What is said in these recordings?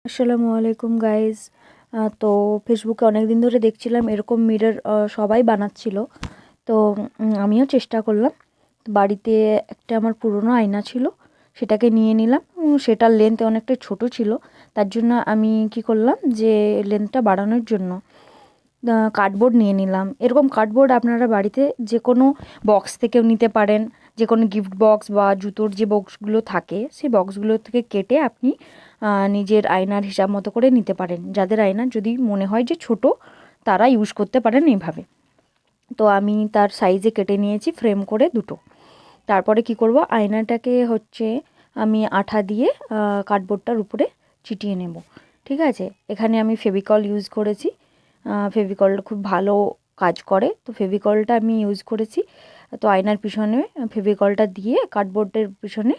আসসালামু আলাইকুম গাইজ। তো ফেসবুকে অনেক দিন ধরে দেখছিলাম এরকম মিরর সবাই বানাচ্ছিল। তো আমিও চেষ্টা করলাম। বাড়িতে একটা আমার পুরনো আয়না ছিল, সেটাকে নিয়ে নিলাম। সেটার লেন্থ অনেকটা ছোট ছিল, তার জন্য আমি কি করলাম যে লেন্থটা বাড়ানোর জন্য কার্ডবোর্ড নিয়ে নিলাম। এরকম কার্ডবোর্ড আপনারা বাড়িতে যে কোনো বক্স থেকেও নিতে পারেন, যে কোনো গিফট বক্স বা জুতোর যে বক্সগুলো থাকে সেই বক্সগুলো থেকে কেটে আপনি নিজের আয়নার হিসাব মতো করে নিতে পারেন। যাদের আয়না যদি মনে হয় যে ছোট, তারা ইউজ করতে পারেন এইভাবে। তো আমি তার সাইজে কেটে নিয়েছি ফ্রেম করে দুটো। তারপরে কি করব, আয়নাটাকে আমি আঠা দিয়ে কার্ডবোর্ডটার উপরে চিটিয়ে নেব। ঠিক আছে, এখানে আমি ফেভিকল ইউজ করেছি। ফেভিকলটা খুব ভালো কাজ করে, তো ফেভিকলটা আমি ইউজ করেছি। তো আয়নার পিছনে ফেভিকলটা দিয়ে কার্ডবোর্ডের পিছনে,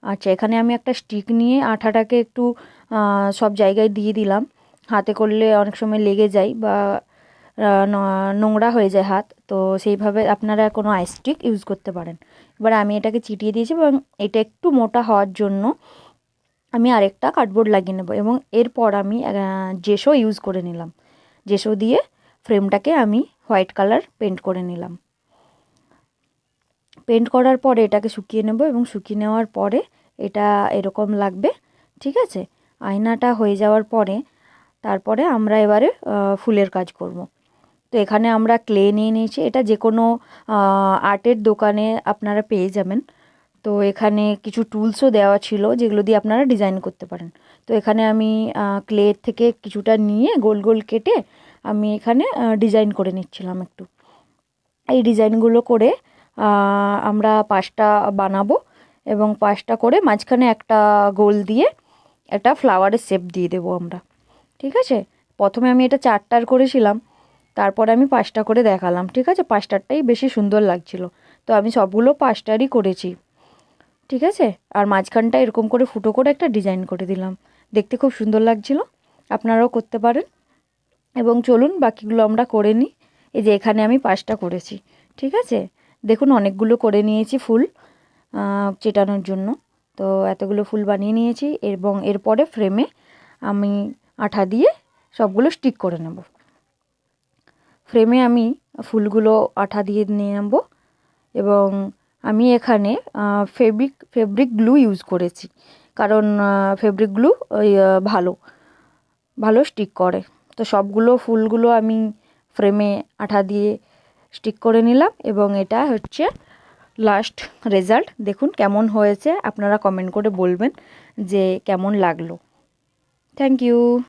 আচ্ছা, এখানে আমি একটা স্টিক নিয়ে আঠাটাকে একটু সব জায়গায় দিয়ে দিলাম। হাতে করলে অনেক সময় লেগে যায় বা নোংরা হয়ে যায় হাত, তো সেইভাবে আপনারা কোনো আইস্টিক ইউজ করতে পারেন। এবার আমি এটাকে চিটিয়ে দিয়েছি এবং এটা একটু মোটা হওয়ার জন্য আমি আরেকটা কার্ডবোর্ড লাগিয়ে নেব এবং এরপর আমি জেসো ইউজ করে নিলাম। জেসো দিয়ে ফ্রেমটাকে আমি হোয়াইট কালার পেন্ট করে নিলাম। পেন্ট করার পরে এটাকে শুকিয়ে নেব এবং শুকিয়ে নেওয়ার পরে এটা এরকম লাগবে। ঠিক আছে, আয়নাটা হয়ে যাওয়ার পরে তারপরে আমরা এবারে ফুলের কাজ করব। তো এখানে আমরা ক্লে নিয়ে নিয়েছি, এটা যে কোনো আর্টের দোকানে আপনারা পেয়ে যাবেন। তো এখানে কিছু টুলসও দেওয়া ছিল যেগুলো দিয়ে আপনারা ডিজাইন করতে পারেন। তো এখানে আমি ক্লে থেকে কিছুটা নিয়ে গোল গোল কেটে আমি এখানে ডিজাইন করে নিচ্ছিলাম একটু। এই ডিজাইনগুলো করে আমরা 5টা বানাবো এবং 5টা করে মাঝখানে একটা গোল দিয়ে একটা ফ্লাওয়ারের শেপ দিয়ে দেবো আমরা। ঠিক আছে, প্রথমে আমি এটা 4টার করেছিলাম, তারপরে আমি 5টা করে দেখালাম। ঠিক আছে, 5টারটাই বেশি সুন্দর লাগছিল, তো আমি সবগুলো 5টারই করেছি। ঠিক আছে, আর মাঝখানটা এরকম করে ফুটো করে একটা ডিজাইন করে দিলাম, দেখতে খুব সুন্দর লাগছিল। আপনারাও করতে পারেন। এবং চলুন বাকিগুলো আমরা করে নিই। এই যে এখানে আমি 5টা করেছি। ঠিক আছে, দেখুন অনেকগুলো করে নিয়েছি ফুল চেটানোর জন্য। তো এতগুলো ফুল বানিয়ে নিয়েছি এবং এরপরে ফ্রেমে আমি আঠা দিয়ে সবগুলো স্টিক করে নেব। ফ্রেমে আমি ফুলগুলো আঠা দিয়ে নিয়ে নেব এবং আমি এখানে ফেব্রিক গ্লু ইউজ করেছি, কারণ ফেব্রিক গ্লু ভালো ভালো স্টিক করে। তো সবগুলো ফুলগুলো আমি ফ্রেমে আঠা দিয়ে স্টিক করে নিলাম এবং এটা হচ্ছে লাস্ট রেজাল্ট। দেখুন কেমন হয়েছে, আপনারা কমেন্ট করে বলবেন যে কেমন লাগলো। Thank you.